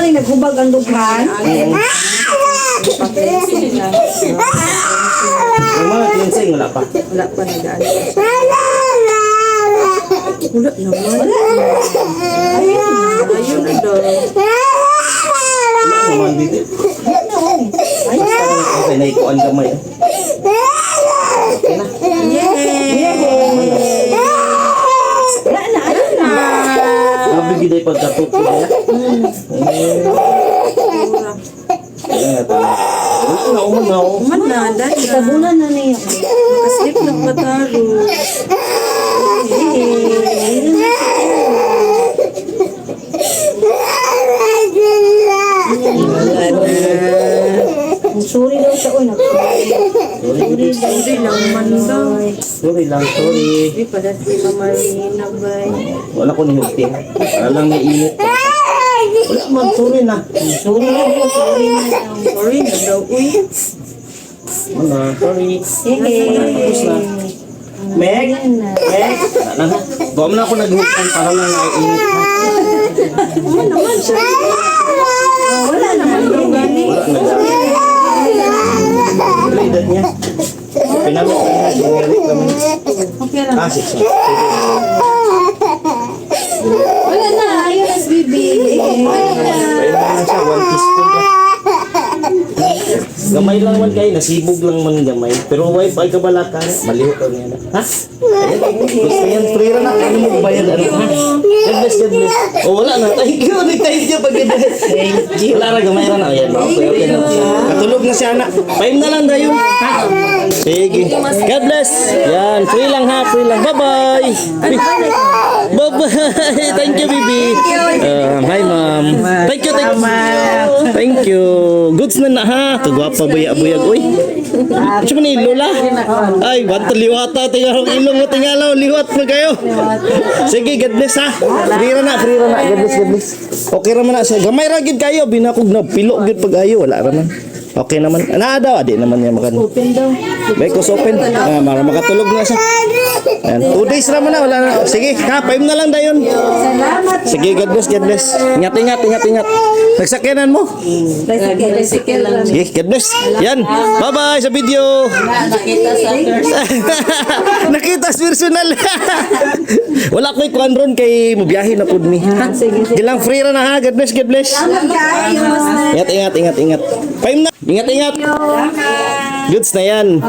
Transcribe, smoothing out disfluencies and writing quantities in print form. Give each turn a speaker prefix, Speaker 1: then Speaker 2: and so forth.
Speaker 1: rin naghubag ang lubhan.
Speaker 2: Yung mga cleansing, wala pa.
Speaker 3: Wala pa nag-ano. Wala naman. Ayun na daw.
Speaker 2: Wala naman dito. Okay, naikuan kamay. Okay na.
Speaker 1: Wala na, ayun na.
Speaker 2: Nabigid ay pagkatuto niya. Ayan nga tayo. Wala na, umanaw.
Speaker 3: Man na, dahil na.
Speaker 1: Tabunan na niya.
Speaker 3: Nakaslip ng pataro.
Speaker 1: Sorry daw sa una.
Speaker 3: Sorry lang man daw.
Speaker 2: Sorry lang, sorry.
Speaker 3: Hindi pala si Mama Rina ba?
Speaker 2: Wala ko nihulting. Wala lang naiinit. Wala man, sorry na.
Speaker 1: Sorry daw, sorry na daw.
Speaker 3: Sorry na daw. Uy.
Speaker 2: Ano, sorry. Tapos na. Meg? Meg? Wala na ha. Gawa mo na ako naghulting para lang naiinit ha.
Speaker 1: Wala na.
Speaker 2: Wala na dami. Wala edad niya. Pinamit ka na. Generic naman.
Speaker 3: Okay lang.
Speaker 2: Ah, 6 months.
Speaker 1: Wala na, ayun as bibi. Wala na.
Speaker 2: Ayun naman siya, 1 teaspoon ka. Gamay lang man kayo, nasibog lang man gamay. Pero wifi ka bala ka, maliho ka niya na. Ha? Ayan, gusto yan, free na. Ano mo bayad? Ano? Ha? God bless, God bless. O wala na, thank you. Thank you pag thank you. Wala na, gamay na. Ayan, okay na. Katulog na si anak. Paim na lang tayo. Ha? Sige. God bless. Yan, free lang ha, free lang. Bye-bye. Bye-bye. Thank you, baby. Hi, ma'am. Thank you, thank you. Thank you. Goods na na ha. Kagwapa buyag-buyag. Uy. Ano mo ni Lola? Ay, wanta liwata. Tingnan ang ilong mo. Tingalaw. Liwat mo kayo. Sige, God bless ha. Free na na. God bless, God bless. Okay naman na siya. Gamay ragid kayo. Binakog na. Pilo gid pag ayo. Wala raman. Okay naman. Ana daw. Adi naman niya makan.
Speaker 1: Open daw.
Speaker 2: Bekos open. Mara makatulog na siya. Ayan. 2 days naman na. Wala na. Sige, ha. 5 na lang dayon.
Speaker 1: Salamat.
Speaker 2: Sige, God bless, God bless. Ingat. Nagsakyanan mo.
Speaker 1: Tricycle lang.
Speaker 2: Sige, God bless. Yan. Bye-bye sa video.
Speaker 3: Nakita sa
Speaker 2: Nakita sa personal. Wala ko ikuan ron kay mubiyahe na pud mi. Gilang free ra na ha. God bless, God bless. Ingat. Paim na. Ingat. Goods na yan.